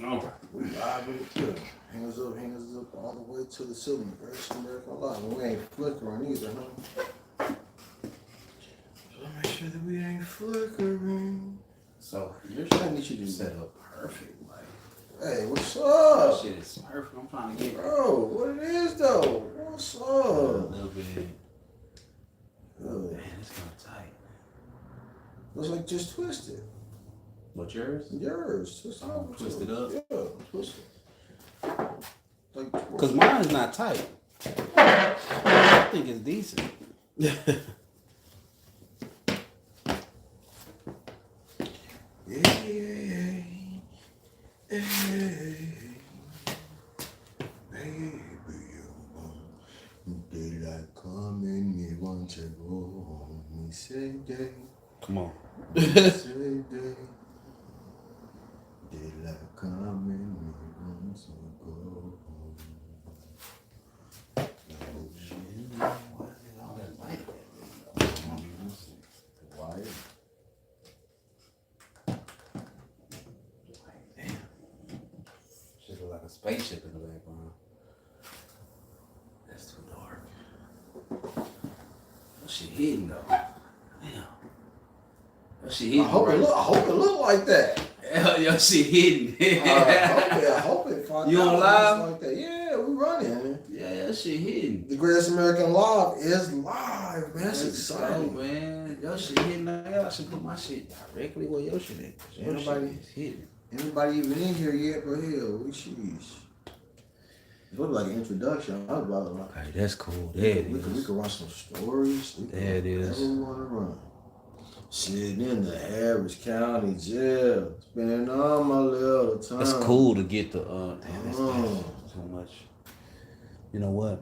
No. We live with it too. Hands up all the way to the ceiling. Greatest American Alive. We ain't flickering either, huh? So make sure that we ain't flickering. So Your shit needs you to set up perfect. Like, hey, what's up? This shit is perfect. I'm trying to get bro, what it is though? What's up? a little bit. Oh. Man, it's kind of tight. Looks like just twisted. What, yours? Yours. Twist it up? Yeah, twist it. Like, because mine is not tight. I think it's decent. yeah, daylight coming, me want to go home. Me say day. Come on. Me say day. Daylight coming, me want to go home. Why? Damn. Shit look like a spaceship in the background. That's too dark. That shit hidden though. Damn. That shit hidden. I hope it look like that. Your shit hidden. I hope it. You on live? Like that. Yeah, we running. Yeah, that shit hidden. The Greatest American Alive is live, man. That's exciting, man. Your shit hidden. I should put my shit directly where your shit is. Your shit is hidden. Anybody even in here yet? But hell, we sheesh. It looked like an introduction. I was about to like, okay, that's cool. There it is. We could run some stories. There it is. Whatever we want to run. Sitting in the Harris County jail, spending all my little time. It's cool to get the damn, that's too much. You know what?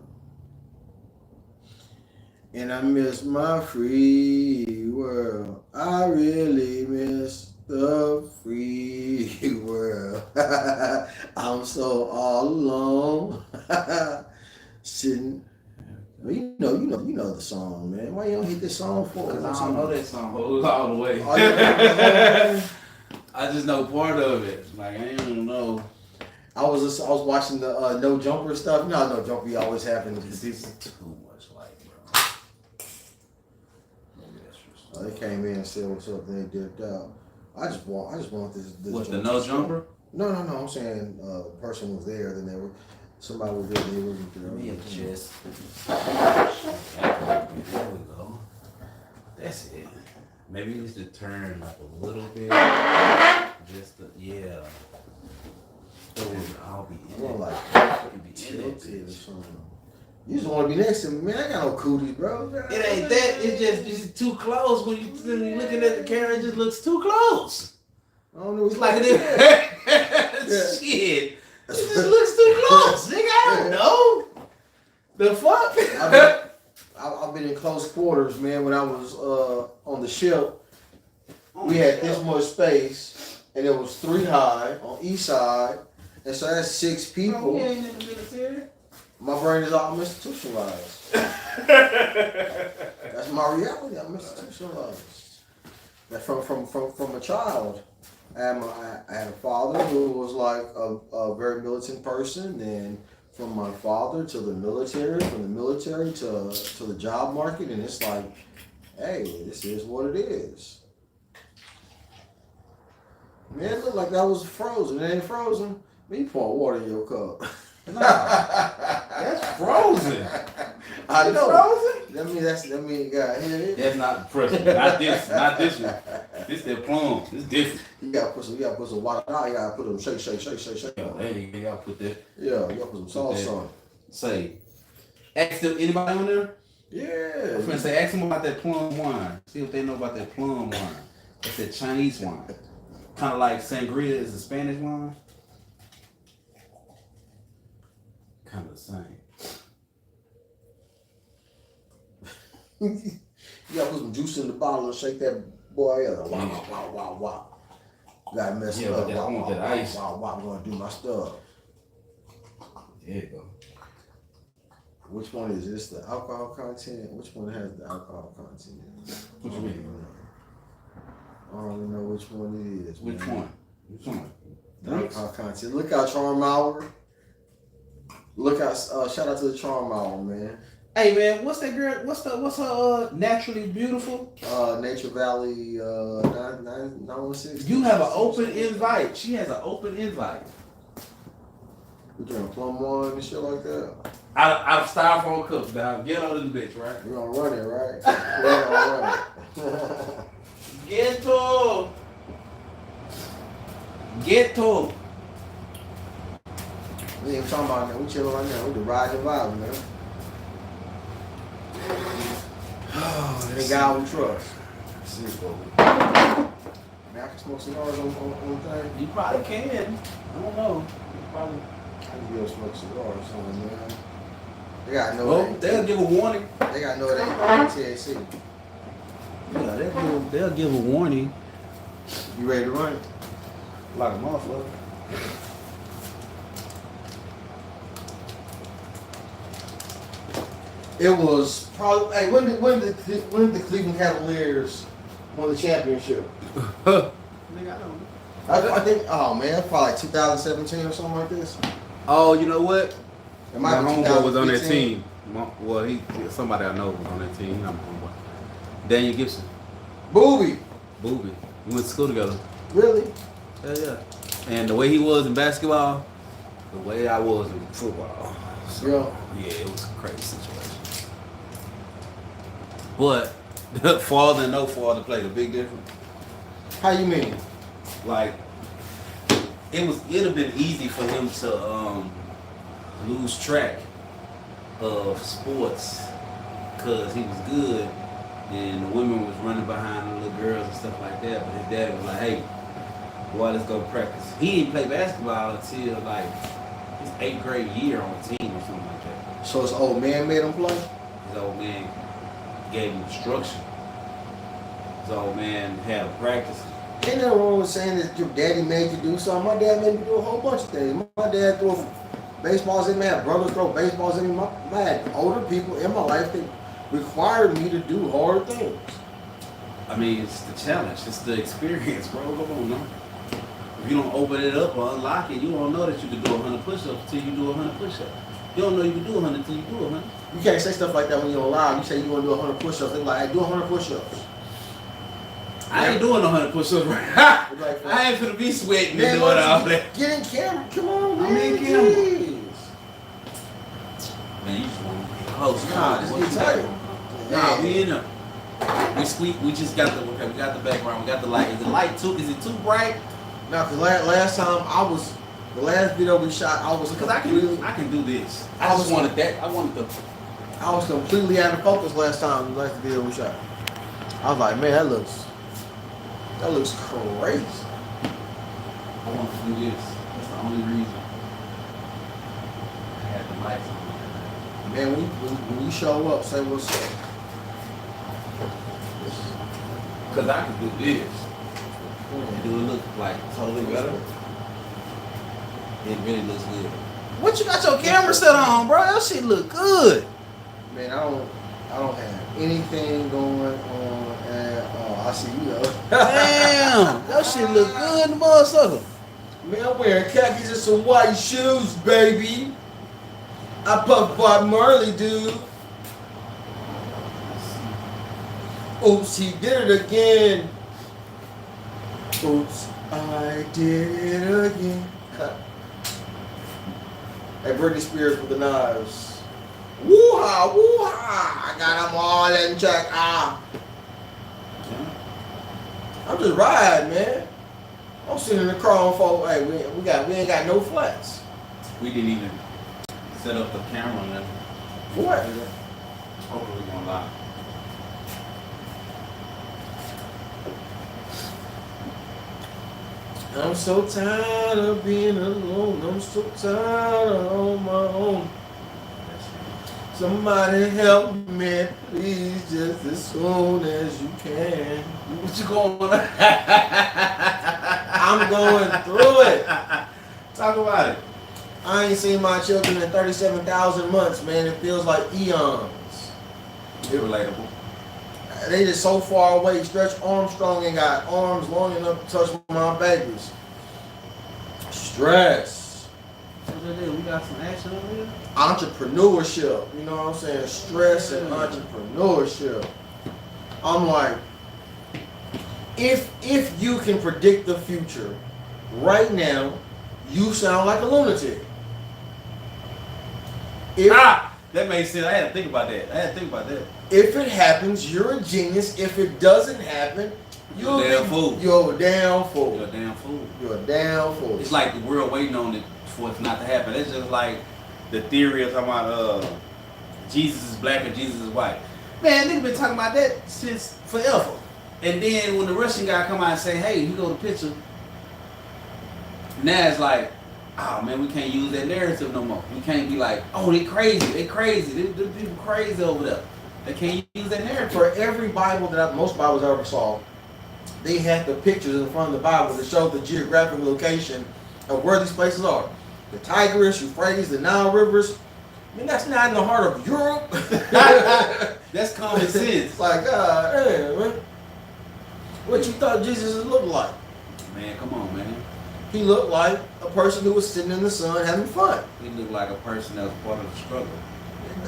And I miss my free world. I really miss the free world. I'm so all alone. Sitting. Well, you know the song, man. Why you don't hit this song for? Because I don't know that song all the way. Oh, yeah. I just know part of it. Like, I don't know. I was watching the No Jumper stuff. You know, No Jumper be always happening. This is too much light, bro. Maybe that's just They came in and said what's up, and they dipped out. I just want this. What, the No Jumper? No. I'm saying person was there. Then somebody was there. They wasn't there. Me and chest. There we go. That's it. Maybe it needs to turn like a little bit. Yeah. I'll be in it. Like, Be tilted or something. You just want to be next to me, man. I got no cooties, bro. It ain't that. It's just too close. When you're looking at the camera, it just looks too close. I don't know. It's Like it. Shit. It just looks too close, nigga. I don't know. The fuck? I've been in close quarters, man. When I was on the ship, we had this much space, and it was 3 high on each side, and so that's 6 people. Oh, ain't in the military. My brain is all institutionalized. That's my reality. I'm institutionalized. That from a child. I had a father who was like a very militant person, and from my father to the military, from the military to the job market, and it's like, hey, this is what it is. Man, it looked like that was frozen. It ain't frozen. Me pour water in your cup. Nah, that's frozen. I know. Frozen? That mean God hit it. That's not frozen. Not this one. This that plum. This different. You gotta put some water out. You gotta put them shake. Yeah, there you gotta put that. Yeah, you gotta put some sauce on it. Say, ask them, anybody on there? Yeah. I'm finna say, ask them about that plum wine. See what they know about that plum wine. That's that Chinese wine. Kind of like sangria is a Spanish wine. Kind of the same. You gotta put some juice in the bottle and shake that boy up. Wow. Gotta mess it up. But I want that ice. I'm gonna do my stuff. There you go. Which one is this? The alcohol content? Which one has the alcohol content? What you mean? I don't even know which one it is. Which man. one? Which one? Content. Look out, Charm Hour. Look out! Shout out to the Charm Hour, man. Hey man, what's that girl? What's her naturally beautiful? Nature Valley 916. You have an open invite. She has an open invite. We doing plum one and shit like that. Out of styrofoam cups, dog. Get on this bitch, right? We're gonna run it, right? We're gonna run it. Get to. Get to. We ain't talking about that. We chilling right now. We the ride and vibe, man. The guy we trust. Man, I can smoke cigars on thing. You probably can. I don't know. You probably. I can be able to smoke cigars or something, man. They gotta know Well, they'll give a warning. They gotta know it ain't THC. Yeah, they'll give a warning. You ready to run? Like a motherfucker. It was probably. Hey, when did the Cleveland Cavaliers won the championship? Nigga, I don't know. I think. Oh man, probably like 2017 or something like this. Oh, you know what? It My might be homeboy was on that 2015. team. Well, somebody I know was on that team. I'm homeboy. Daniel Gibson. Booby. Booby. We went to school together. Really? Yeah. And the way he was in basketball, the way I was in football. So, yeah, it was a crazy situation. But father and no father played a big difference. How you mean? Like, it'd have been easy for him to lose track of sports because he was good and the women was running behind the little girls and stuff like that. But his dad was like, hey, boy, let's go practice. He didn't play basketball until like his 8th grade year on the team or something like that. So his old man made him play? His old man gave him instruction. His old man had a practice. Ain't nothing wrong with saying that your daddy made you do something. My dad made me do a whole bunch of things. My dad threw baseballs in me. I had brothers throw baseballs in me. I had older people in my life that required me to do hard things. I mean, it's the challenge. It's the experience, bro. Come on, no? If you don't open it up or unlock it, you don't know that you can do 100 push-ups until you do 100 push-ups. You don't know you can do 100 until you do 100. You can't say stuff like that when you're alive. You say you want to do 100 push-ups. They're like, hey, do 100 push-ups. I ain't doing 100 push-ups right now. Like, I ain't finna be sweating man, and doing all that. Get in camera. Come on, man. I'm in camera. Jeez. Man, you just want to be a host. Nah, just get tight. Nah, we in there. We just got the background. We got the light. Is the light too? Is it too bright? Now, cause last time the last video we shot, Because I can do this. I wanted that. I was completely out of focus last time. The last video we shot. I was like, man, that looks crazy. I want to do this. That's the only reason. I had the lights on. Man, when you show up, say what's up. Because I can do this. Do it look like totally better? It really looks good. What you got your camera set on, bro? That shit look good. Man, I don't have anything going on at all. I see you though. Damn, that shit look good, motherfucker. Man, I'm wearing khakis and some white shoes, baby. I puff Bob Marley, dude. Oops, he did it again. Oops, I did it again. Hey, Britney Spears with the knives. Woo-ha, woo-ha. I got them all in check. I'm just riding, man. I'm sitting in the car on phone. Hey, we ain't got no flats. We didn't even set up the camera on that. What? Hopefully we're gonna lie. I'm so tired of being alone. I'm so tired of on my own. Somebody help me, please, just as soon as you can. What you going on? I'm going through it. Talk about it. I ain't seen my children in 37,000 months, man. It feels like eons. It's relatable. They just so far away. Stretch Armstrong ain't got arms long enough to touch my babies. Stress. We got some action over here. Entrepreneurship. You know what I'm saying? Stress and entrepreneurship. I'm like, if you can predict the future right now, you sound like a lunatic. That makes sense. I had to think about that. If it happens, you're a genius. If it doesn't happen, you're a damn fool. You're a damn fool. You're a damn fool. You're a damn fool. It's like the world waiting on it for it not to happen. It's just like the theory of talking about Jesus is black or Jesus is white. Man, nigga been talking about that since forever. And then when the Russian guy come out and say, hey, you go to picture, now it's like, oh man, we can't use that narrative no more. We can't be like, oh, they crazy. They people crazy over there. They can't use that narrative. For every Bible most Bibles I ever saw, they had the pictures in front of the Bible that showed the geographic location of where these places are. The Tigris, Euphrates, the Nile rivers. I mean, that's not in the heart of Europe. That's common sense. Like, damn, man. What you thought Jesus looked like? Man, come on, man. He looked like a person who was sitting in the sun having fun. He looked like a person that was part of the struggle.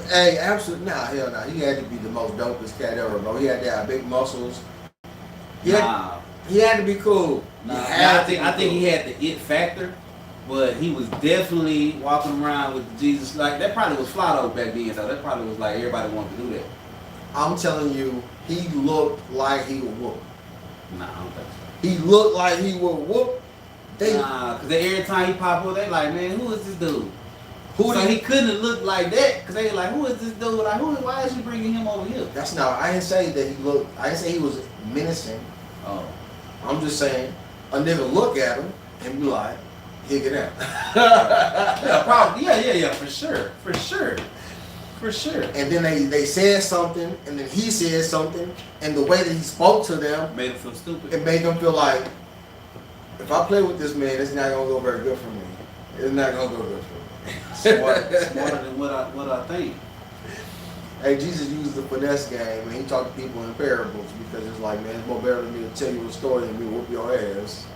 Hey, absolutely. Nah, hell nah. He had to be the most dopest cat ever, bro. He had to have big muscles. He had to be cool. I think he had the it factor, but he was definitely walking around with Jesus. Like, that probably was fly though back then, so that probably was like everybody wanted to do that. I'm telling you, he looked like he would whoop. Nah, I don't think so. He looked like he would whoop. Because every time he pop up, they like, man, who is this dude? He couldn't have looked like that, because they like, who is this dude? Like, why is you bringing him over here? That's not, I didn't say that he looked, I didn't say he was menacing. Oh. I'm just saying, a nigga look at him and be like, here, get out. Yeah, probably. Yeah, for sure. And then they said something, and then he said something, and the way that he spoke to them made him feel stupid. It made them feel like, if I play with this man, it's not gonna go very good for me. It's not gonna go good for me. Smarter than what I think. Hey, Jesus used the finesse game, and he talked to people in parables because it's like, man, it's more better than me to tell you a story than me to whoop your ass.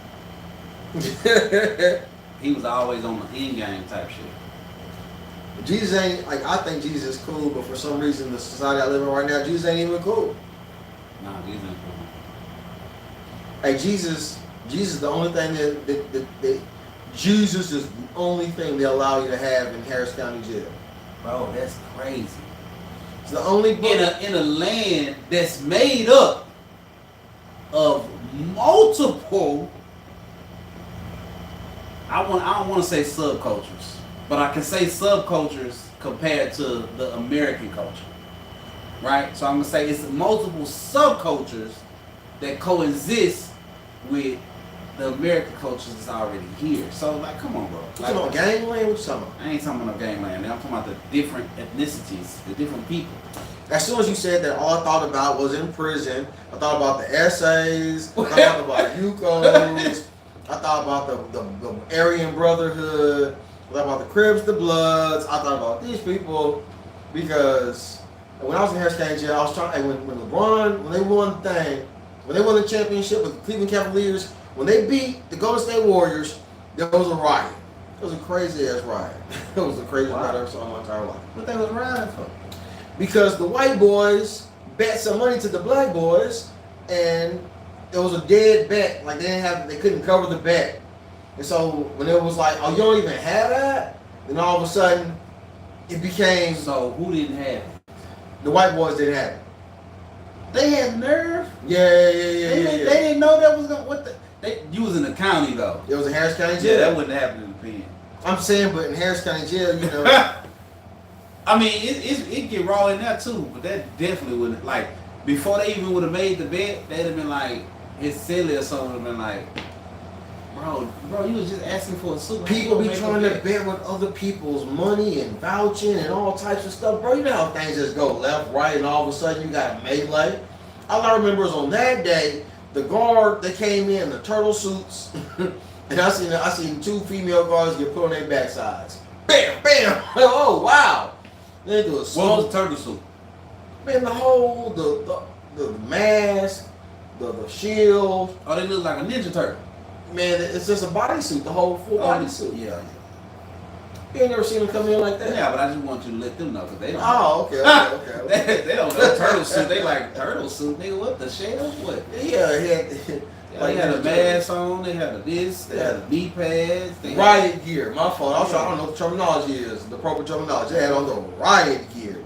He was always on the end game type shit. Jesus ain't, like, I think Jesus is cool, but for some reason, the society I live in right now, Jesus ain't even cool. Nah, Jesus ain't cool. Hey, Jesus, the only thing that Jesus is the only thing they allow you to have in Harris County Jail. Bro, that's crazy. It's the only book in a land that's made up of multiple. I don't want to say subcultures, but I can say subcultures compared to the American culture, right? So I'm gonna say it's multiple subcultures that coexist with the American culture that's already here. So, like, come on, bro. You talking about gangland? What you talking about? I ain't talking about no gangland. I'm talking about the different ethnicities, the different people. As soon as you said that, all I thought about was in prison. I thought about the essays. I thought about Yukos. I thought about the Aryan Brotherhood. I thought about the Crips, the Bloods. I thought about these people because when I was in Harris County Jail, I was trying. When LeBron, when they won the championship with the Cleveland Cavaliers, when they beat the Golden State Warriors, there was a riot. It was a crazy ass riot. It was the craziest riot I ever saw in my entire life. What they was rioting for? Because the white boys bet some money to the black boys, and it was a dead bet. Like they couldn't cover the bet. And so when it was like, oh, you don't even have that, then all of a sudden it became. So who didn't have it? The white boys didn't have it. They had nerve. Yeah. They didn't know that was gonna. You was in the county though. It was in Harris County Jail. Yeah, that wouldn't happen in the pen. I'm saying, but in Harris County Jail, you know. I mean, it get raw in there too, but that definitely wouldn't, like, before they even would have made the bet, they'd have been like, his silly or something would have been like, bro, you was just asking for a super. People be trying to bet with other people's money and vouching and all types of stuff. Bro, you know how things just go left, right, and all of a sudden you got a melee. All I remember is on that day, the guard that came in the turtle suits, and I seen two female guards get put on their backsides. Bam, bam. Oh wow. Then they do a what was the turtle suit? Man, the whole the mask, the shield. Oh, they look like a Ninja Turtle. Man, it's just a bodysuit, the whole full bodysuit. Yeah. You ain't never seen them come in like that? Yeah, but I just want you to let them know because they don't. Oh, okay. they don't know turtle suit. They like turtle suit. Nigga, what the shell? What? Yeah, They had a mask on. They had a this. They had a knee pads. Riot gear. My fault. I don't know what the terminology is. The proper terminology. They had on the riot gear,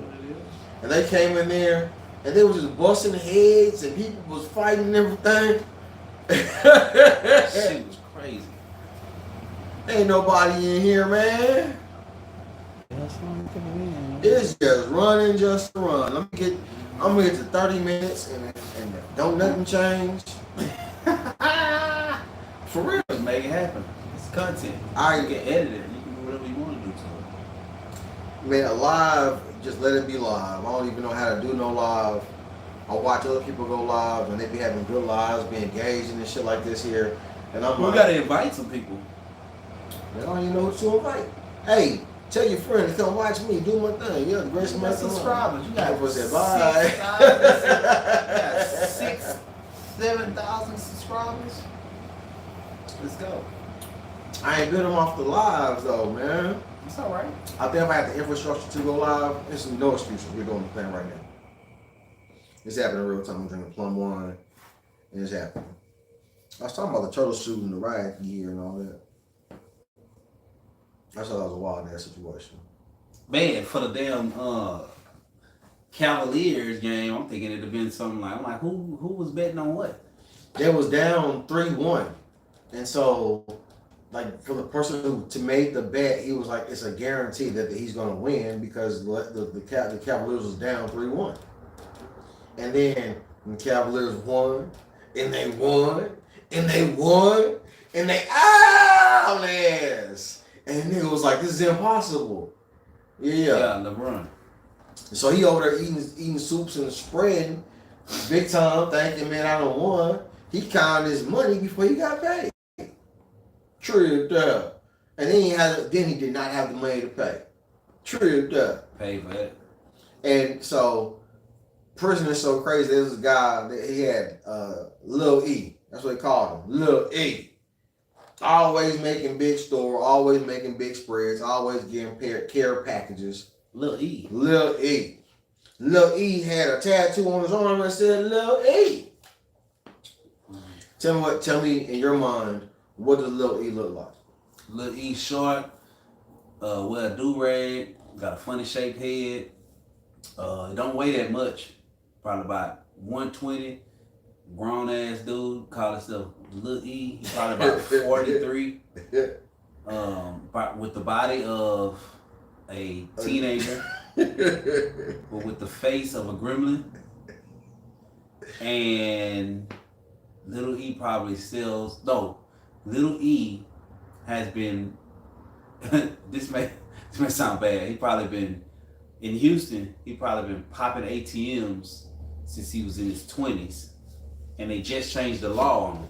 and they came in there and they was just busting heads and people was fighting and everything. Shit was crazy. Ain't nobody in here, man. It's just running just to run. I'm gonna get to 30 minutes and don't nothing change. For real. Just make it happen. It's content. You can edit it. You can do whatever you want to do to it. Man, live, just let it be live. I don't even know how to do no live. I watch other people go live and they be having good lives, be engaged in this shit like this here. And I'm We gotta invite some people. I don't even know who to invite. Hey, tell your friend to come watch me do my thing. Yeah, the greatest American subscribers. You got bye. 7,000 subscribers. Let's go. I ain't good off the lives though, man. It's all right. I think if I have the infrastructure to go live, there's no excuses. We're doing the thing right now. It's happening in real time. I'm drinking plum wine, and it's happening. I was talking about the turtle suit and the riot gear and all that. I thought that was a wild ass situation. Man, for the damn Cavaliers game, I'm thinking it'd have been something like, I'm like, who was betting on what? They was down 3-1, and so like for the person who made the bet, he was like, it's a guarantee that he's gonna win because the Cavaliers was down 3-1, and then the Cavaliers won, and they won, and they won, and they ass. And nigga was like, this is impossible. Yeah, LeBron. So he over there eating soups and spreading, big time, thinking, man, I done won. He counted his money before he got paid. Tripped up. And then he did not have the money to pay. Tripped up. Pay for it. And so, prison is so crazy. There's a guy that he had Lil E. That's what they called him. Lil E. Always making big store, always making big spreads, always getting care packages. Lil E. Lil E. Lil E had a tattoo on his arm that said Lil E. Tell me in your mind, what does Lil E look like? Lil E short, wear a do-rag, got a funny shaped head. Don't weigh that much. Probably about 120. Grown ass dude, call himself Lil E. He's probably about 43. With the body of a teenager, but with the face of a gremlin. And Little E probably sells. No, Little E has been. this may sound bad. He probably been in Houston. He probably been popping ATMs since he was in his 20s. And they just changed the law on him.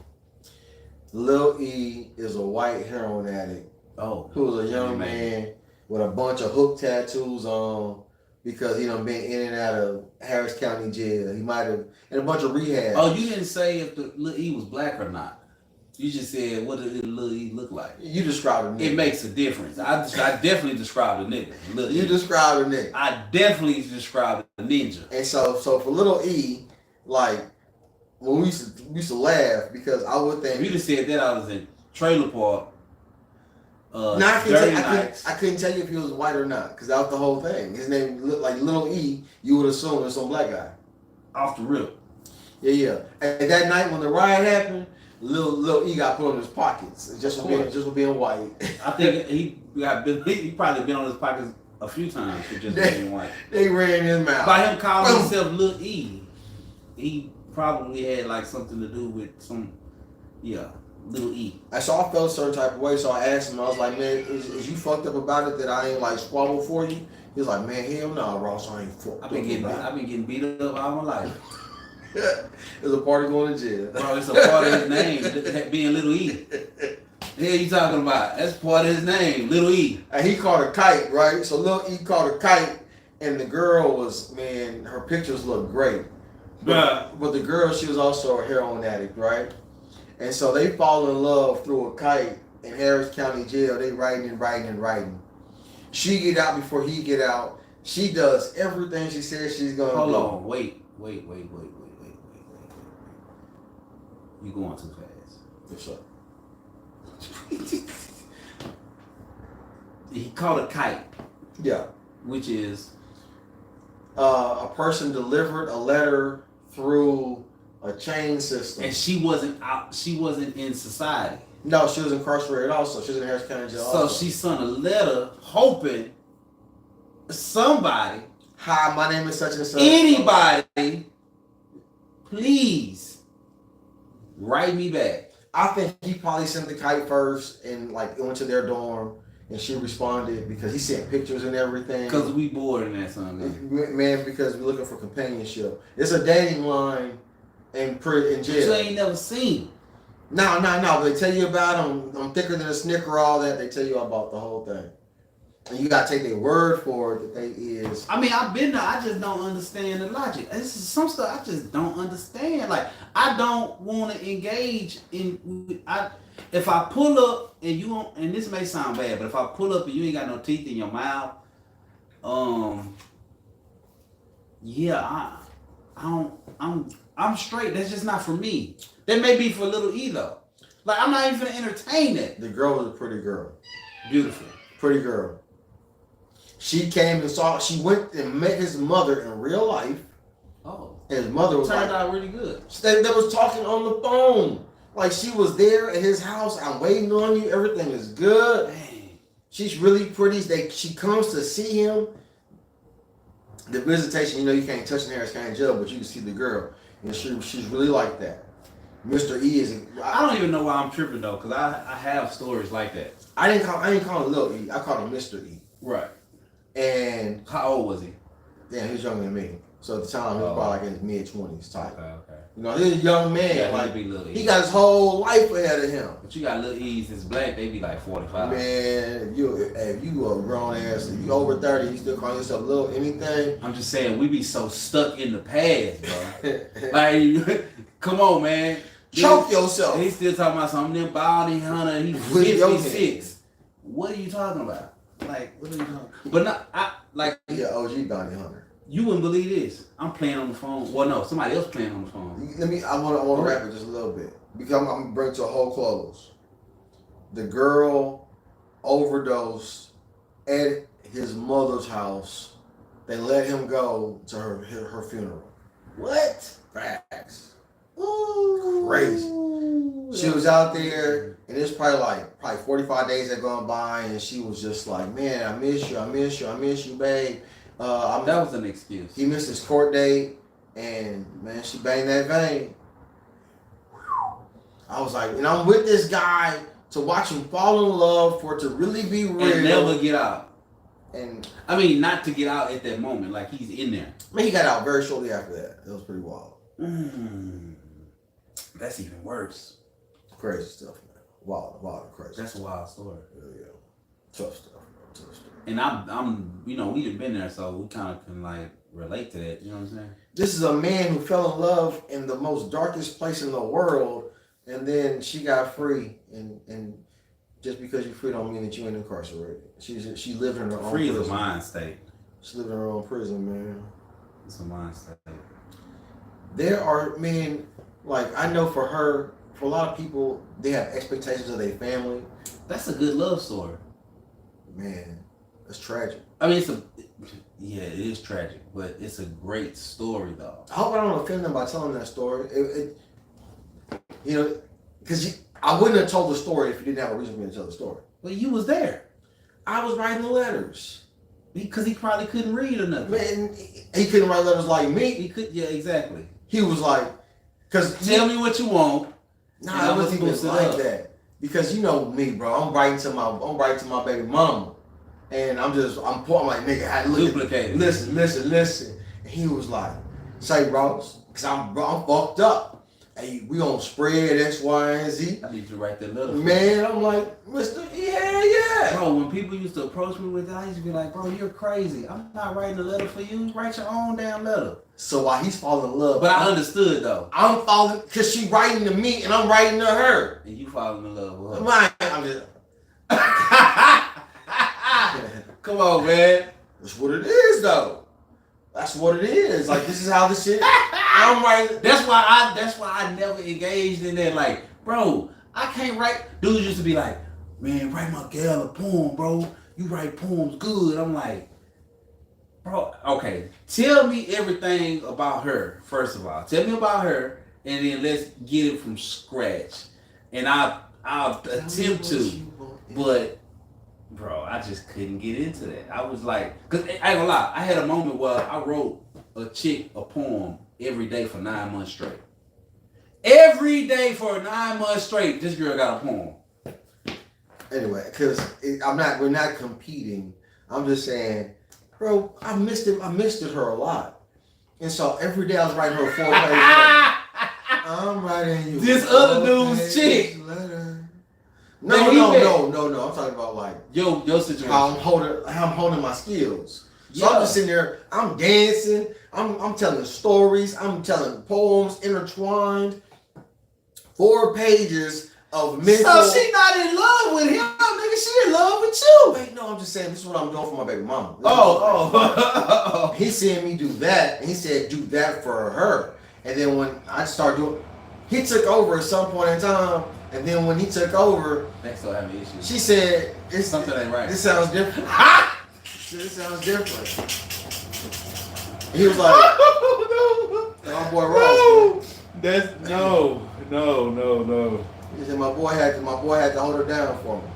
Lil E is a white heroin addict. Oh. Who was a young man with a bunch of hook tattoos on because he done been in and out of Harris County jail. He might have, and a bunch of rehab. Oh, you didn't say if the Lil E was black or not. You just said, what did Lil E look like? You described a nigga. It makes a difference. I definitely described a nigga. Lil You E. described a nigga. I definitely described a ninja. And so for Little E, like, when we used to laugh because I would think. If you just said that I was in Trailer Park. I couldn't tell you if he was white or not because that was the whole thing. His name looked like Little E. You would assume it's some black guy. Off the rip. Yeah. And that night when the riot happened, Little E got put in his pockets just for being white. I think he probably been on his pockets a few times for just being white. They ran his mouth. By him calling himself Lil E, he probably had like something to do with Little E. So I felt a certain type of way, so I asked him, I was like, man, is you fucked up about it that I ain't like squabble for you? He was like, man, hell no, Ross, I ain't fucked up. I've been getting beat up all my life. There's a party going to jail. Bro, it's a part of his name, being Little E. The hell you talking about? That's part of his name, Little E. And he caught a kite, right? So Lil E caught a kite, and the girl was, man, her pictures looked great. But the girl, she was also a heroin addict, right? And so they fall in love through a kite in Harris County Jail. They writing. She get out before he get out. She does everything she says she's gonna do. Hold on, wait. You going too fast. What's up? He caught a kite. Yeah. Which is a person delivered a letter through a chain system. and she wasn't out. She wasn't in society. No, she was incarcerated also. She was in Harris County Jail So also. she sent a letter hoping somebody, Hi, my name is such and such. anybody, please write me back. I think he probably sent the kite first and like it went to their dorm and she responded because he sent pictures and everything. Because we bored in that son. Man, because we're looking for companionship. It's a dating line in jail. You ain't never seen. No. They tell you about them. I'm thicker than a Snicker, all that. They tell you about the whole thing. And you got to take their word for it that they is. I mean, I've been there. I just don't understand the logic. This is some stuff I just don't understand. Like, I don't want to engage in. If I pull up and you don't, and this may sound bad, but if I pull up and you ain't got no teeth in your mouth, yeah, I'm straight. That's just not for me. That may be for little E though. Like, I'm not even gonna entertain it. The girl was a pretty girl. Beautiful. Pretty girl. She came and saw. She went and met his mother in real life. Oh. And his mother was Turned out really good. They was talking on the phone. Like she was there at his house. I'm waiting on you. Everything is good. Dang. She's really pretty. She comes to see him. The visitation, you can't touch in Harris County Jail, but you can see the girl. And she's really like that. Mr. E is. I don't even know why I'm tripping though, because I have stories like that. I didn't call him Lil E. I called him Mr. E. Right. And how old was he? Yeah, he was younger than me. So at the time, he was probably like in his mid-20s type. Okay. He was a young man. Yeah, like, he he got his whole life ahead of him. But you got little E's, it's black, they be like 45. Man, if you a grown ass, if you over 30, you still call yourself little anything. I'm just saying, we be so stuck in the past, bro. Like, come on, man. Choke yourself. He's still talking about something, them bounty hunter, he's 56. What are you talking about? Like, what are you talking about? But not, He an OG bounty hunter. You wouldn't believe this. I'm playing on the phone. Well, no, somebody else playing on the phone. I want to wrap it just a little bit because I'm gonna bring it to a whole close. The girl overdosed at his mother's house. They let him go to her funeral. What? Facts. Ooh. Crazy. She was out there, and it's probably 45 days had gone by, and she was just like, "Man, I miss you, babe." That was an excuse. He missed his court date, and man, she banged that vein. I was like, and I'm with this guy to watch him fall in love, for it to really be real, and never get out. And I mean, not to get out at that moment, like he's in there. I mean, he got out very shortly after that. It was pretty wild. That's even worse. Crazy stuff, man. Wild and crazy. That's a wild story. Yeah. Tough stuff. And I'm, we done been there, so we kind of can relate to that. You know what I'm saying? This is a man who fell in love in the most darkest place in the world, and then she got free, and just because you're free don't mean that you ain't incarcerated. She lived in her own free prison. Is a mind state. She lived in her own prison, man. It's a mind state. There are men, I know for her, for a lot of people, they have expectations of their family. That's a good love story. Man, that's tragic. I mean, it is tragic, but it's a great story, though. I hope I don't offend them by telling that story. Because I wouldn't have told the story if you didn't have a reason for me to tell the story. Well, you was there. I was writing the letters. Because he probably couldn't read or nothing. Man, he couldn't write letters like me. He could, yeah, exactly. He was like, tell me what you want. Nah, it wasn't even like that. Because you know me, bro. I'm writing to my baby mama. And I'm like, nigga, I look Duplicated. Listen. And he was like, say, Ross, because I'm fucked up. hey, we gonna spread X, Y, and Z. I need you to write that letter. Man, I'm like, Mr. Yeah. Bro, when people used to approach me with that, I used to be like, bro, you're crazy. I'm not writing a letter for you. Write your own damn letter. So while he's falling in love, But I understood though. I'm falling because she writing to me and I'm writing to her. And you falling in love with her. I'm just, Come on, man. that's what it is, though. That's what it is. Like, this is how this shit. I'm writing. That's why I never engaged in that. Like, bro, I can't write. Dudes used to be like, man, write my gal a poem, bro. You write poems good. I'm like, bro, okay. Tell me everything about her, first of all. Tell me about her, and then let's get it from scratch. And I'll attempt to, but bro, I just couldn't get into that. I was like, cause I ain't gonna lie, I had a moment where I wrote a chick a poem every day for 9 months straight. Every day for 9 months straight, this girl got a poem. Anyway, because we're not competing. I'm just saying, bro, I missed her a lot. And so every day I was writing her a 4-page letter. I'm writing you This other dude's chick. Letter. No. I'm talking about like Your situation. how I'm holding my skills. So I'm just sitting there, I'm dancing, I'm telling stories, I'm telling poems intertwined. 4 pages of mental. So she not in love with him, nigga. She in love with you. Wait, no, I'm just saying this is what I'm doing for my baby mama. Oh. He's seeing me do that, and he said do that for her. And then when I started doing, he took over at some point in time. And then when he took over, Next still having issues. she said, Something ain't right. This sounds different. This sounds different. He was like, my boy Ross. That's no. He said my boy had to hold her down for me.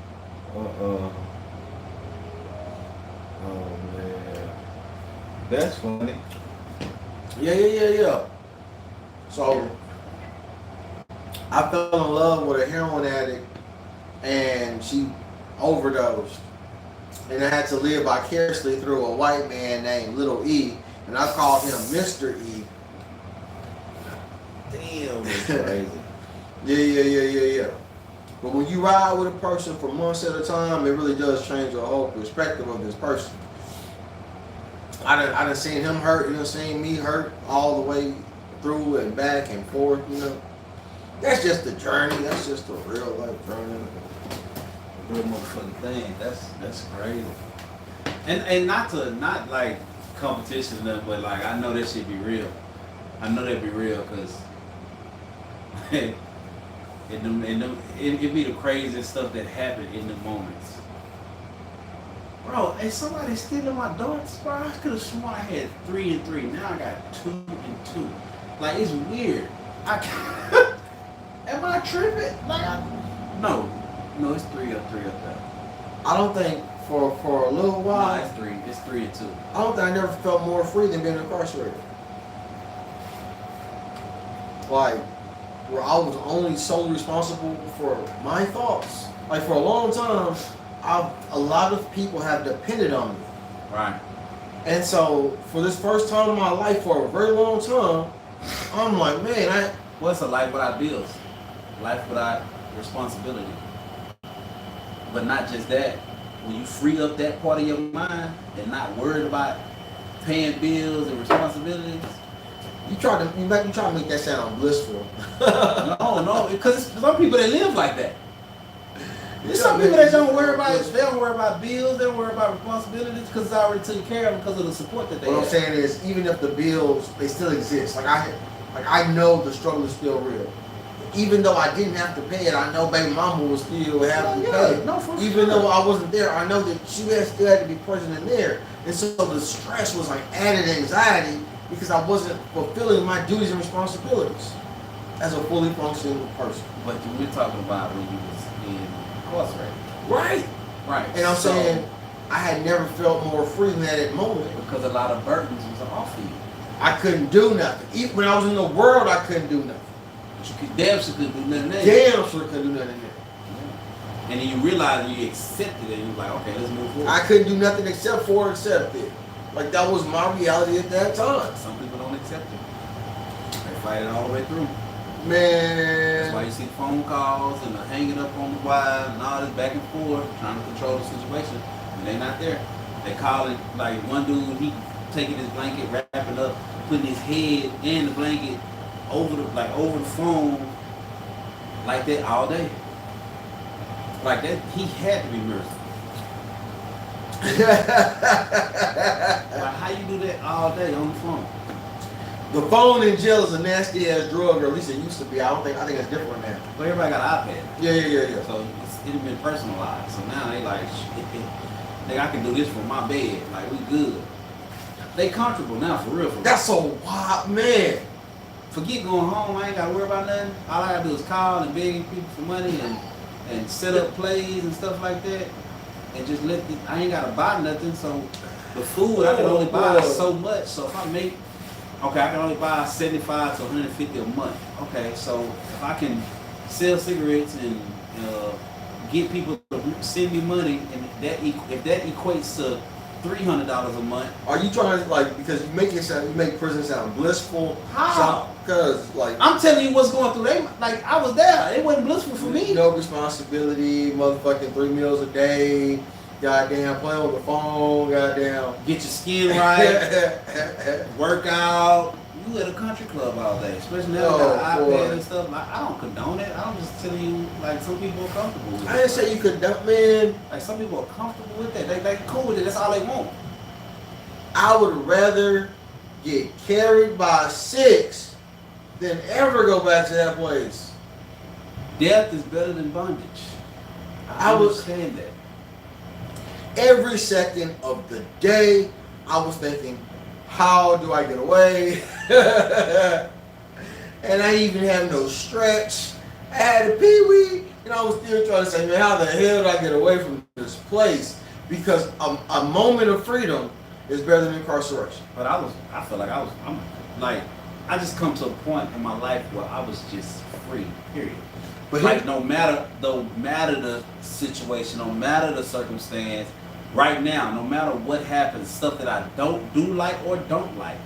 Oh man, that's funny. Yeah. So I fell in love with a heroin addict, and she overdosed, and I had to live vicariously through a white man named Little E, and I called him Mr. E. Damn, that's crazy. Yeah. But when you ride with a person for months at a time, it really does change your whole perspective of this person. I done seen him hurt, you done seen me hurt all the way through and back and forth, you know. That's just the journey. That's just a real life journey. Real motherfucking thing. That's crazy. And not like competition or nothing, but like I know that shit be real. I know that be real because it be the craziest stuff that happen in the moments. Bro, is somebody stealing my darts, bro? I could have sworn I had 3 and 3. Now I got 2 and 2. Like, it's weird. Am I tripping? Like, no, it's 3 up there. I don't think for a little while. No, it's 3. It's 3 and 2. I don't think I never felt more free than being incarcerated. Like, where I was only solely responsible for my thoughts. Like, for a long time, a lot of people have depended on me. Right. And so, for this first time in my life, for a very long time, I'm like, man, What's a life without bills? Life without responsibility. But not just that. When you free up that part of your mind and not worried about paying bills and responsibilities. you try to make that sound blissful. No, because some people that live like that. There's some people that don't worry about it. They don't worry about bills. They don't worry about responsibilities because it's already taken care of because of the support that they have. What I'm saying is, even if the bills, they still exist. Like I know the struggle is still real. Even though I didn't have to pay it, I know baby mama will still have to pay it. No, for Even sure. though I wasn't there, I know that she still had to be present in there. And so the stress was like added anxiety because I wasn't fulfilling my duties and responsibilities as a fully functioning person. But we're talking about when you was incarcerated. Right. And I'm saying I had never felt more free than that moment. Because a lot of burdens was off of you. I couldn't do nothing. Even when I was in the world, I couldn't do nothing. But you could damn sure couldn't do nothing there. Damn sure couldn't do nothing there. And then you realize and you accepted it and you're like, okay, let's move forward. I couldn't do nothing except it. Like, that was my reality at that time. Some people don't accept it. They fight it all the way through. Man. That's why you see phone calls and the hanging up on the wire and all this back and forth, trying to control the situation, and they not there. They calling, like one dude, he taking his blanket, wrapping up, putting his head and the blanket over the phone, like that all day. Like that, he had to be merciful. Like how you do that all day on the phone? The phone in jail is a nasty ass drug, or at least it used to be. I think it's different now. But everybody got an iPad. Yeah. So it's been personalized. So now they like, shit, think I can do this from my bed. Like we good. They comfortable now for real. That's so wild, man. Forget going home. I ain't gotta worry about nothing. All I gotta do is call and beg people for money and set up plays and stuff like that. And just I ain't gotta buy nothing. So the food I can only buy so much. So if I make, okay, I can only buy 75 to 150 a month. Okay, so if I can sell cigarettes and get people to send me money, and if that equates to $300 a month. Are you trying to, like, because you make prison sound blissful? How? Because, like, I'm telling you what's going through. Like I was there. It wasn't blissful for me. No responsibility, motherfucking 3 meals a day. Goddamn, play on the phone. Goddamn, get your skin right. Work out. You at a country club all day, especially now with the iPad and stuff. Like, I don't condone it. I'm just telling you, like, some people are comfortable with it. I didn't say you condone, man. Like, some people are comfortable with that. They cool with it. That's all they want. I would rather get carried by 6 than ever go back to that place. Death is better than bondage. I understand that. Every second of the day, I was thinking, how do I get away? And I didn't even have no stretch. I had a pee-wee, and I was still trying to say, man, how the hell do I get away from this place? Because a moment of freedom is better than incarceration. But I feel like I just come to a point in my life where I was just free, period. But like no matter the situation, no matter the circumstance, right now, no matter what happens, stuff that I don't do like or don't like,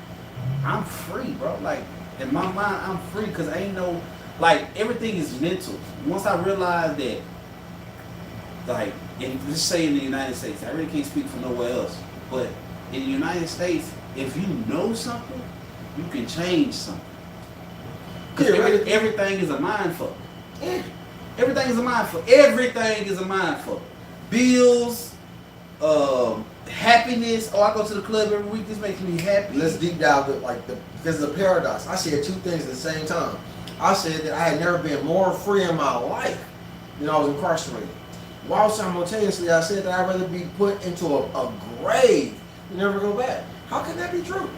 I'm free, bro. Like in my mind, I'm free because ain't no, like, everything is mental. Once I realized that, like, let's say in the United States, I really can't speak for nowhere else, but in the United States, if you know something, you can change something. Because everything is a mind fuck. Everything is a mind fuck. Everything is a mind fuck. Bills, happiness. Oh, I go to the club every week. This makes me happy. Let's deep dive it, because of the paradox. I said 2 things at the same time. I said that I had never been more free in my life than I was incarcerated. While simultaneously, I said that I'd rather be put into a grave and never go back. How can that be true?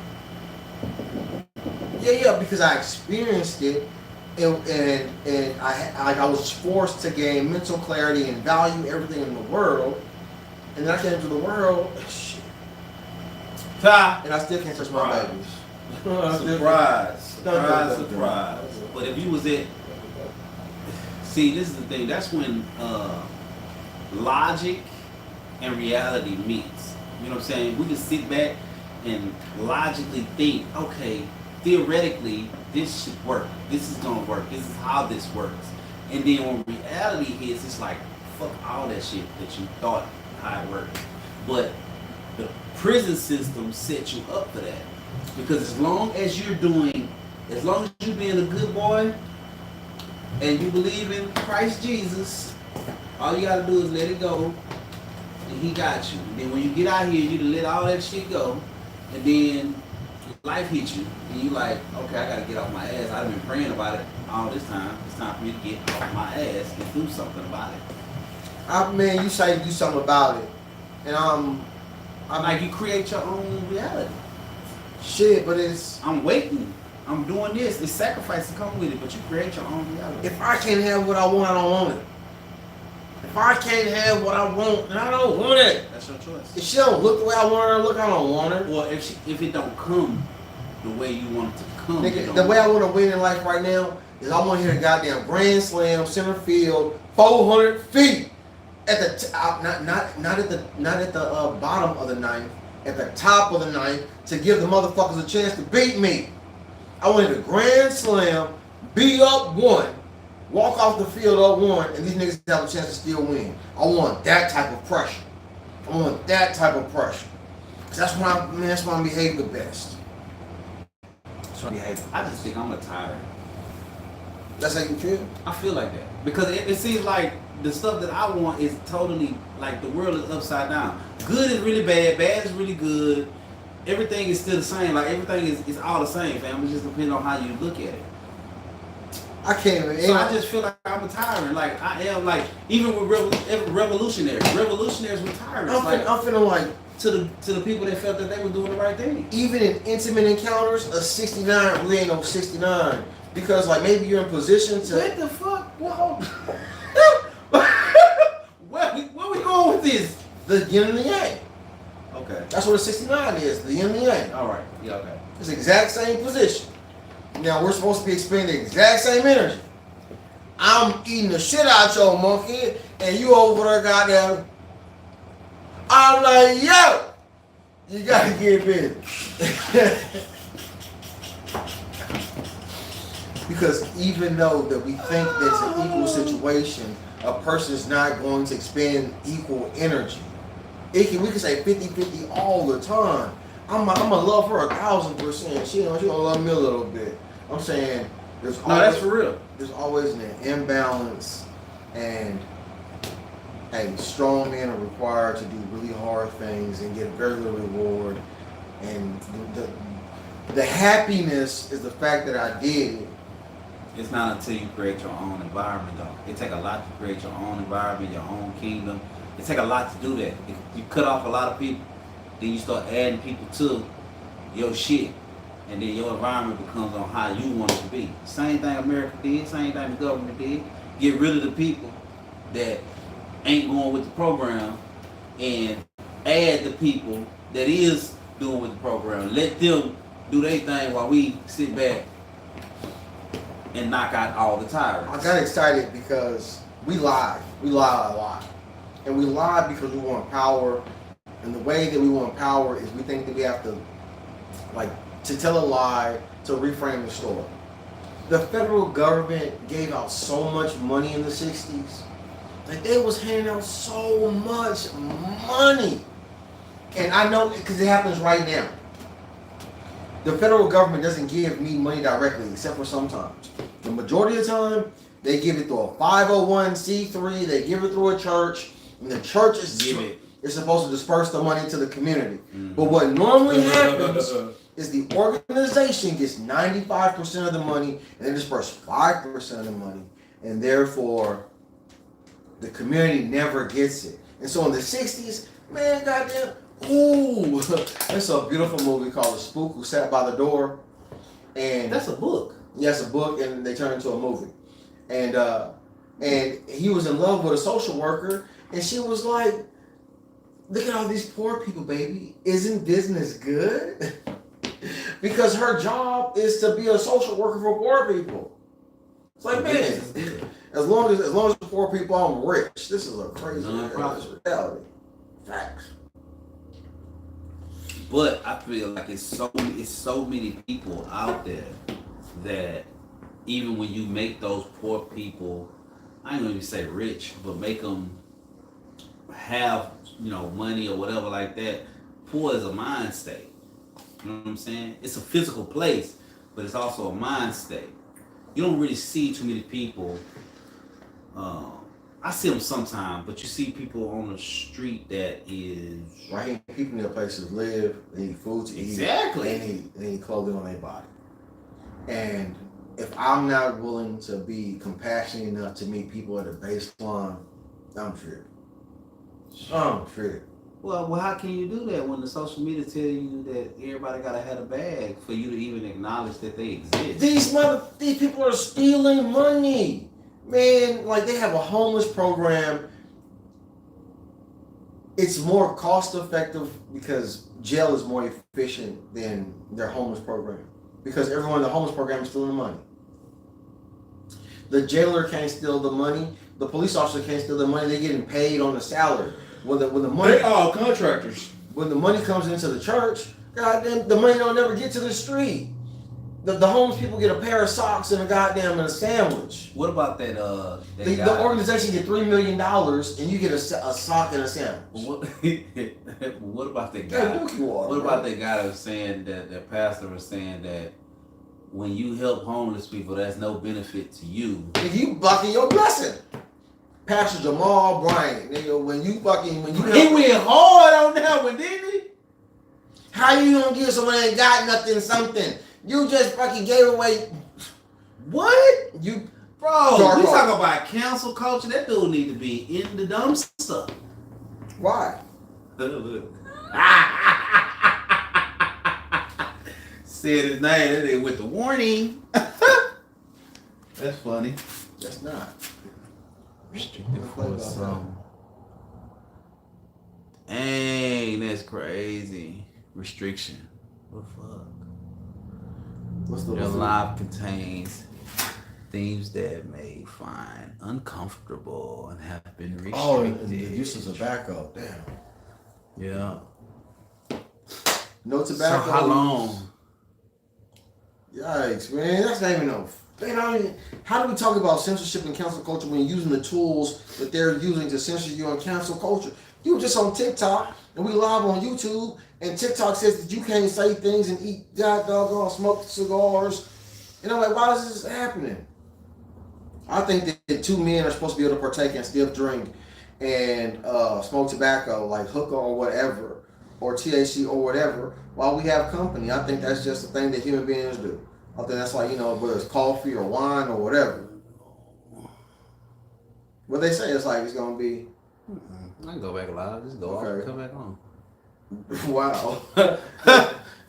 Yeah, because I experienced it, and I was forced to gain mental clarity and value everything in the world. And then I came into the world, shit. And I still can't touch my babies. Surprise. But if you was see, this is the thing. That's when logic and reality meets. You know what I'm saying? We can sit back and logically think, okay, theoretically, this should work. This is gonna work. This is how this works. And then when reality hits, it's like, fuck all that shit that you thought how it worked. But the prison system sets you up for that. Because as long as you're being a good boy and you believe in Christ Jesus, all you gotta do is let it go and he got you. And then when you get out here, you let all that shit go, and then life hits you and you like, okay, I gotta get off my ass. I've been praying about it all this time. It's time for me to get off my ass and do something about it. Man, you say do something about it, and I'm like, you create your own reality. Shit, but I'm waiting. I'm doing this. It's sacrifice to come with it, but you create your own reality. If I can't have what I want, I don't want it. If I can't have what I want, then I don't want it. That's your choice. If she don't look the way I want her to look, I don't want her. Well, if it don't come the way you want it to come, nigga, the way I want to win in life right now is I want to hit a goddamn grand slam, center field, 400 feet. At the not at the bottom of the ninth, at the top of the ninth, to give the motherfuckers a chance to beat me. I wanted a grand slam, Be up 1. Walk off the field up 1, and these niggas have a chance to still win. I want that type of pressure. I want that type of pressure. Cause that's when I behave the best. That's when I behave. I just think I'm a tyrant. That's how you feel? I feel like that because it seems like the stuff that I want is totally like the world is upside down. Good is really bad, bad is really good. Everything is still the same. Like everything is all the same, fam. It just depends on how you look at it. I can't even. So I just feel like I'm a tyrant. Like I am. Like even with revolutionaries were tyrants. I'm feeling like to the people that felt that they were doing the right thing. Even in intimate encounters, a 69 really ain't no 69 because like maybe you're in position to. What the fuck? Whoa. Where we going with this? The yin and the yang. Okay. That's what a 69 is. The yin and the yang. All right. Yeah. Okay. It's the exact same position. Now we're supposed to be expending the exact same energy. I'm eating the shit out your monkey, and you over there goddamn. I'm like, yo, you gotta get busy. Because even though that we think that it's an equal situation, a person is not going to expend equal energy. We can say 50-50 all the time. I'm gonna love her 1,000%. She gonna love me a little bit. I'm saying there's always, that's for real. There's always an imbalance, and strong men are required to do really hard things and get very little reward. And the happiness is the fact that I did it. It's not until you create your own environment, though. It takes a lot to create your own environment, your own kingdom. It takes a lot to do that. If you cut off a lot of people, then you start adding people to your shit, and then your environment becomes on how you want it to be. Same thing America did, same thing the government did. Get rid of the people that ain't going with the program and add the people that is doing with the program. Let them do their thing while we sit back and knock out all the tyrants. I got excited because we lie. We lie a lot. And we lie because we want power. And the way that we want power is we think that we have to tell a lie to reframe the story. The federal government gave out so much money in the 60s. Like they was handing out so much money. And I know because it happens right now. The federal government doesn't give me money directly, except for sometimes. The majority of the time, they give it through a 501c3. They give it through a church, and the church is supposed to disperse the money to the community. Mm-hmm. But what normally happens is the organization gets 95% of the money, and they disperse 5% of the money, and therefore the community never gets it. And so in the 60s, man, goddamn. Ooh, it's a beautiful movie called The Spook Who Sat by the Door, and that's a book. Yeah, it's a book, and they turned it into a movie. And he was in love with a social worker, and she was like, "Look at all these poor people, baby. Isn't business good?" Because her job is to be a social worker for poor people. It's like, man, as long as the poor people, I'm rich. This is a crazy reality. Facts. But I feel like it's so many people out there that even when you make those poor people, I ain't gonna even say rich, but make them have money or whatever like that. Poor is a mind state. You know what I'm saying? It's a physical place, but it's also a mind state. You don't really see too many people. I see them sometimes, but you see people on the street that is right. People need a place to live. They need food to eat. Exactly. They need clothing on their body. And if I'm not willing to be compassionate enough to meet people at a baseline, I'm tripped. Well, how can you do that when the social media tell you that everybody gotta have a bag for you to even acknowledge that they exist? These people are stealing money. Man, like they have a homeless program. It's more cost effective because jail is more efficient than their homeless program. Because everyone in the homeless program is stealing money. The jailer can't steal the money. The police officer can't steal the money. They're getting paid on the salary. When the money, they are contractors. When the money comes into the church, goddamn, the money don't never get to the street. The homeless people get a pair of socks and a goddamn and a sandwich. What about that? The organization get $3 million and you get a sock and a sandwich. What about that guy? What about that guy that was saying that pastor was saying that when you help homeless people, that's no benefit to you. If you blocking your blessing. Pastor Jamal Bryant, nigga, when you he went hard on that one, didn't he? How you gonna give someone that ain't got nothing something? You just fucking gave away. What? You, bro? We talk about cancel culture. That dude need to be in the dumpster. Why? Said his name with the warning. That's funny. That's not. Restricted for some. Dang, that's crazy. Restriction. What the fuck? Your life contains themes that may find uncomfortable and have been restricted. Oh, the use of tobacco. Damn. Yeah. No tobacco. So how long? Yikes, man. That's not even no. How do we talk about censorship and cancel culture when you're using the tools that they're using to censor you on cancel culture? You were just on TikTok and we live on YouTube, and TikTok says that you can't say things and eat doggone smoked cigars. And I'm like, why is this happening? I think that two men are supposed to be able to partake and still drink and smoke tobacco, like hookah or whatever, or THC or whatever, while we have company. I think that's just the thing that human beings do. I think that's like, whether it's coffee or wine or whatever. What they say is like it's gonna be. I can go back live. Just go off and come back on. Wow.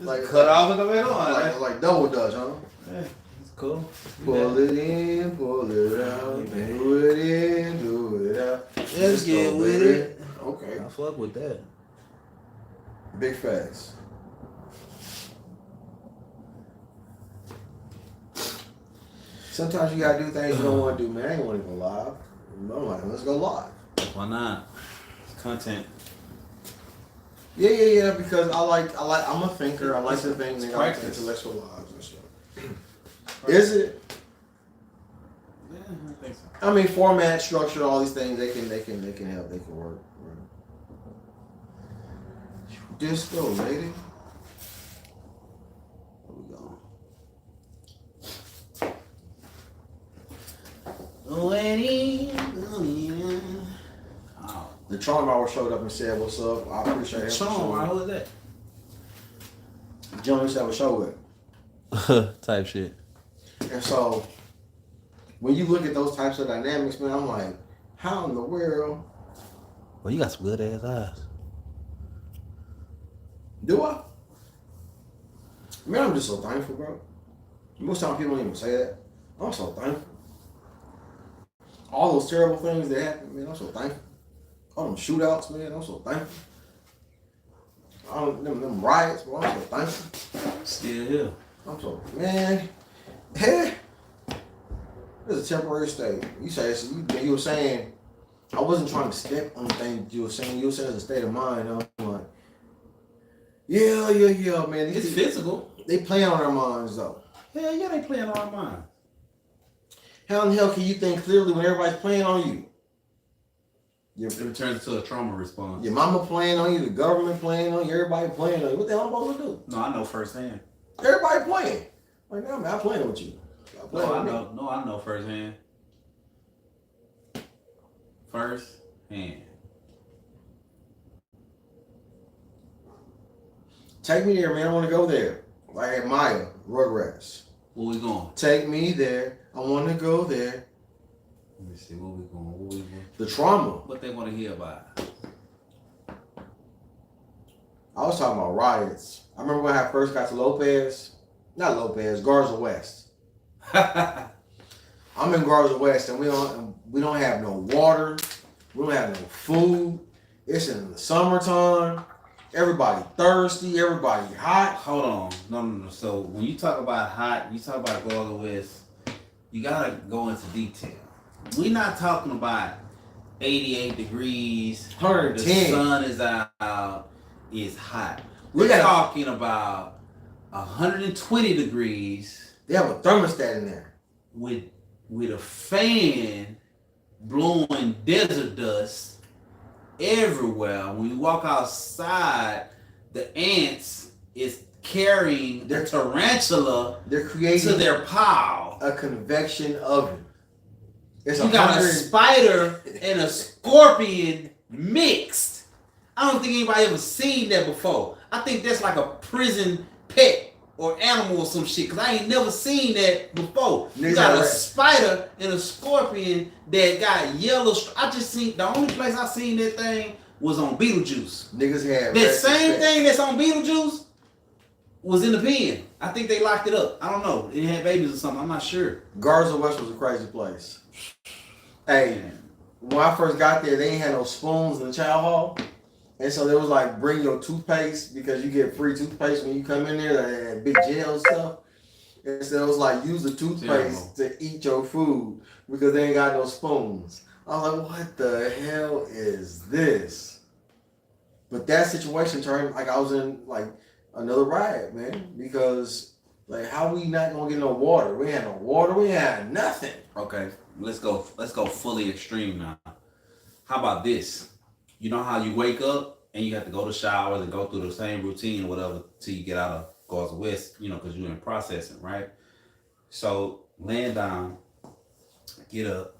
Like cut off and come back on. Like double dutch, huh? Yeah, it's cool. Pull it in, pull it out, do it in, do it out. Let's get with it. Okay. I fuck with that. Big facts. Sometimes you gotta do things you don't want to do, man. I ain't want to go live. I'm like, let's go live. Why not? It's content. Yeah. Because I'm a thinker. I like to think. I like to intellectual lives and stuff. Is it? Yeah, I think so. I mean, format, structure, all these things. They can help. They can work. Disco lady. Where we going? The Charm Hour showed up and said, "What's up?" I appreciate it. Charm Hour, who is that? John used to have a show with. Type shit. And so, when you look at those types of dynamics, man, I'm like, how in the world? Well, you got some good ass eyes. Do I? Man, I'm just so thankful, bro. Most times people don't even say that. I'm so thankful. All those terrible things that happen, man, I'm so thankful. All them shootouts, man, I'm so thankful. All them riots, bro, I'm so thankful. Still here. I'm so, man, hey, it's a temporary state. You were saying, I wasn't trying to step on things you were saying it's a state of mind. I'm like, yeah, man. It's physical. They playing on our minds, though. Hell yeah, they playing on our minds. How in the hell can you think clearly when everybody's playing on you? It turns into a trauma response. Your mama playing on you, the government playing on you, everybody playing on you. What the hell am I supposed to do? No, I know firsthand. Everybody playing. Like, no, man, I'm playing with you. I know firsthand. First hand. Take me there, man. I want to go there. Like at Maya, Rugrats. Where we going? Take me there. I want to go there. Let me see. Where we going? The trauma. What they want to hear about? I was talking about riots. I remember when I first got to Garza West. I'm in Garza West, and we don't have no water. We don't have no food. It's in the summertime. Everybody thirsty. Everybody hot. Hold on. No. So when you talk about hot, you talk about Garza West, you gotta go into detail. We're not talking about 88 degrees. 110. The sun is out. It's hot. We're talking about 120 degrees. They have a thermostat in there. With a fan blowing desert dust everywhere. When you walk outside, the ants is carrying the tarantula They're creating to their pile. a convection oven. You got a spider and a scorpion mixed. I don't think anybody ever seen that before. I think that's like a prison pet or animal or some shit, because I ain't never seen that before. You got a spider and a scorpion that got yellow. I just seen, the only place I seen that thing was on Beetlejuice. Niggas had that same thing that's on Beetlejuice was in the pen. I think they locked it up. I don't know. It had babies or something. I'm not sure. Garza West was a crazy place. Hey, when I first got there, they ain't had no spoons in the chow hall. And so they was like, bring your toothpaste because you get free toothpaste when you come in there, that big gel stuff. And so it was like, use the toothpaste to eat your food because they ain't got no spoons. I was like, what the hell is this? But that situation turned like I was in like another riot, man. Because like, how we not gonna get no water? We had no water. We had nothing. Okay, let's go fully extreme now. How about this? You know how you wake up and you have to go to showers and go through the same routine or whatever till you get out of Garza West, you know, because you're in processing, right? So laying down, get up.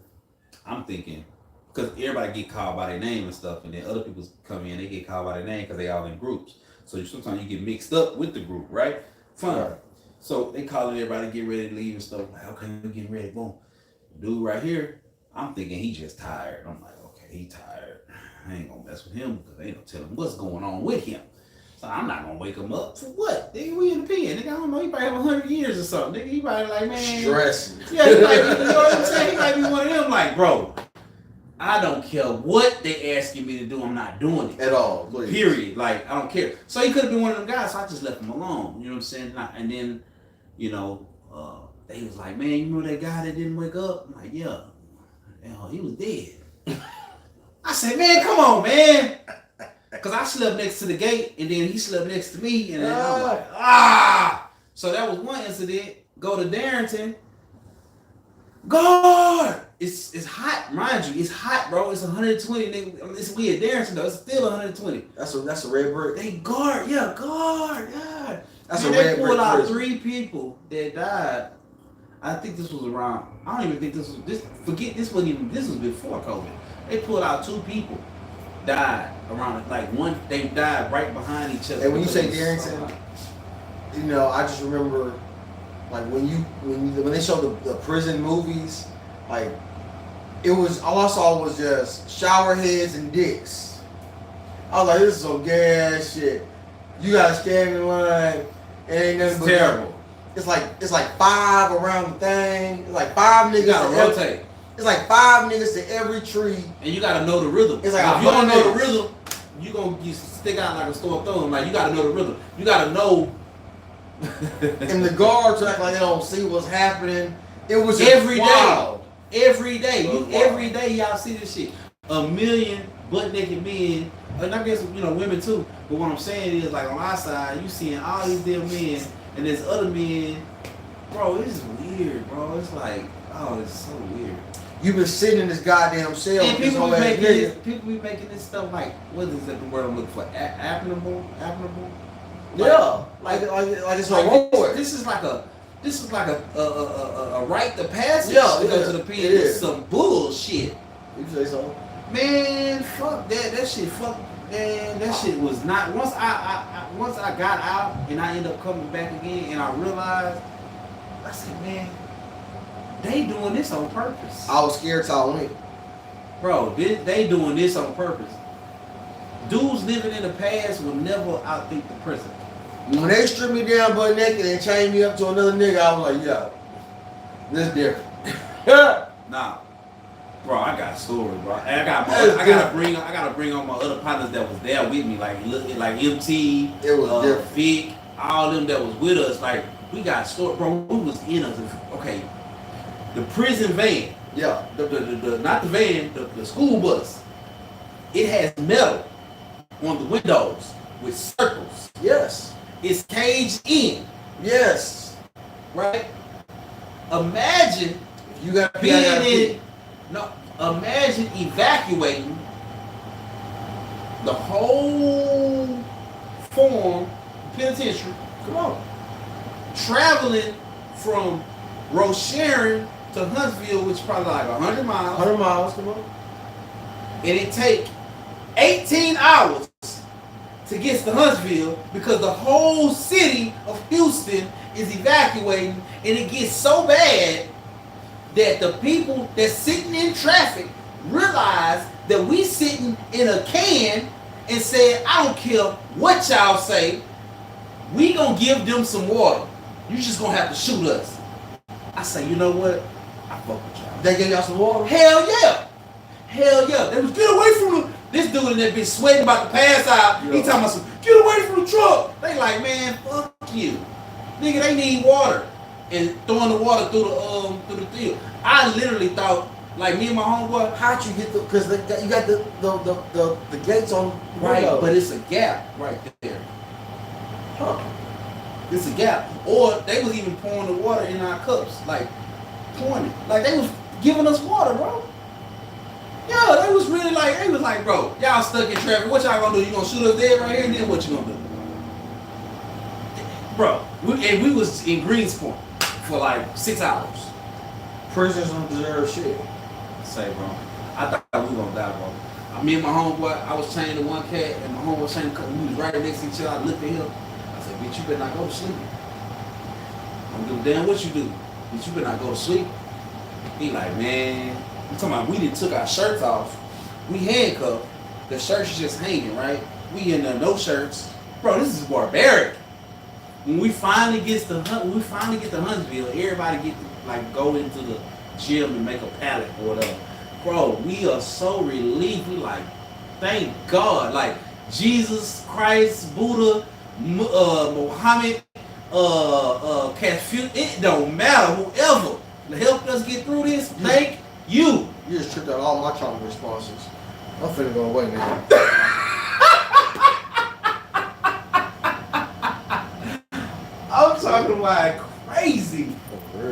I'm thinking, because everybody get called by their name and stuff, and then other people come in, they get called by their name because they all in groups. So sometimes you get mixed up with the group, right? Fine. Right. So they calling everybody, get ready to leave and stuff. Like, okay, we're getting ready. Boom. Dude right here, I'm thinking he just tired. I'm like, okay, he tired. I ain't gonna mess with him because they don't tell him what's going on with him. So I'm not gonna wake him up. For what? Nigga, we in the pen. Nigga, I don't know. He probably have 100 years or something. Nigga, he probably like, man. Stressing. Yeah, he might be, you know what I'm saying? He might be one of them like, bro, I don't care what they asking me to do. I'm not doing it. At all. Please. Period. Like, I don't care. So he could have been one of them guys, so I just left him alone. You know what I'm saying? And then, you know, they was like, man, you remember that guy that didn't wake up? I'm like, yeah. Hell, he was dead. I said, man, come on, man. Because I slept next to the gate, and then he slept next to me, and then I'm like, ah. So that was one incident. Go to Darrington. Guard! It's hot, mind you. It's hot, bro. It's 120. Nigga. I mean, it's weird. Darrington, though. It's still 120. That's a red brick. They guard. God. That's man, a red brick. They pulled out 3 people that died. I think this was around, I don't even think this was, forget, this wasn't even, this was before COVID. They pulled out 2 people, died around, like one, they died right behind each other. And when you say Darrington, you know, I just remember, like when they showed the prison movies, like, it was, all I saw was just shower heads and dicks. I was like, this is some gay ass shit. You gotta stand in line, and ain't nothing but terrible. It's like 5 around the thing. It's like 5 niggas. You gotta rotate. It's like 5 niggas to every tree. And you gotta know the rhythm. It's like if you don't know the rhythm, you gonna stick out like a sore thumb. Like, you gotta know the rhythm. You gotta know. And the guards act like they don't see what's happening. It was every wild. day. Every day. Every day y'all see this shit. 1 million butt naked men. And I guess, you know, women too. But what I'm saying is, like, on our side, you seeing all these damn men. And there's other men, bro, it's weird, bro. It's like, oh, it's so weird. You've been sitting in this goddamn cell. And people be making this stuff like, what is that the word I'm looking for? Abnormal? Yeah, like it's heroic. This is like a rite of passage to go to the pen. It's some bullshit. You say so? Man, fuck that. That shit, fuck. Man, that shit was not. Once I got out and I ended up coming back again and I realized, I said, man, they doing this on purpose. I was scared till I went. Bro, they doing this on purpose. Dudes living in the past will never outthink the present. When they stripped me down butt naked and chained me up to another nigga, I was like, yeah, this different. Nah. Bro, I got stories, bro. And I gotta bring on my other partners that was there with me, like MT, it was Vic, all them that was with us. Like, we got stories, bro. We was in us. Okay, the prison van. Yeah. The not the van, the school bus. It has metal on the windows with circles. Yes. It's caged in. Yes. Right. Imagine You got to be being in. No, imagine evacuating the whole form penitentiary. Come on, traveling from Rocheron to Huntsville, which is probably like 100 miles. 100 miles, come on. And it take 18 hours to get to Huntsville because the whole city of Houston is evacuating, and it gets so bad that the people that's sitting in traffic realize that we sitting in a can and said, I don't care what y'all say, we gonna give them some water. You just gonna have to shoot us. I say, you know what? I fuck with y'all. They gave y'all some water? Hell yeah. Hell yeah. They was, get away from the, this dude in that bitch sweating about to pass out. Yeah. He talking about some, get away from the truck. They like, man, fuck you. Nigga, they need water. And throwing the water through the field. I literally thought, like me and my homeboy, How'd you get the, because you got the gates on the right, window. but it's a gap right there. Huh. It's a gap. Or they was even pouring the water in our cups, like pouring it. Like they was giving us water, bro. Yeah, they was really like, they was like, bro, y'all stuck in traffic. What y'all gonna do? You gonna shoot us dead right here, and then what you gonna do? Bro, we was in Greenspoint for like 6 hours. Prisoners don't deserve shit. Say, bro, I thought we were gonna die, bro. Me and my homeboy, I was chained to one cat, and my homeboy was chained to, we was right next to each other. I looked at him. I said, bitch, you better not go to sleep. I don't give a damn what you do. Bitch, you better not go to sleep. He like, man, I'm talking about we done took our shirts off. We handcuffed. The shirts just hanging, right? We in there, no shirts. Bro, this is barbaric. When we finally get to Huntsville, everybody get to like go into the gym and make a pallet or whatever. Bro, we are so relieved. We like, thank God. Like Jesus Christ, Buddha, Muhammad, Confucius, it don't matter. Whoever helped us get through this, thank you. You just tripped out all my trauma responses. I'm finna go away now. I'm talking like crazy. For real.